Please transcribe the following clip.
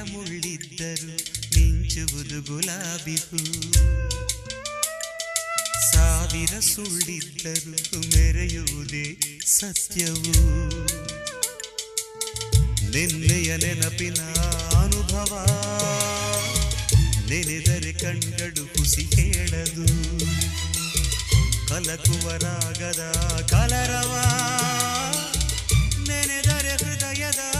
ಮುಳ್ಳಿದ್ದರು ಮಿಂಚುವುದು ಗುಲಾಬಿ ಹೂ. ಸಾವಿರ ಸುಳ್ಳಿದ್ದರು ಮೆರೆಯುವುದೇ ಸತ್ಯವು. ನಿನ್ನೆಯ ನೆನಪಿನ ಅನುಭವ ನೆನೆದರೆ ಕಣ್ಗಳು ಹುಸಿ ಹೇಳದು. ಕಲಕುವ ರಾಗದ ಕಲರವ ನೆನೆದರೆ ಹೃದಯದ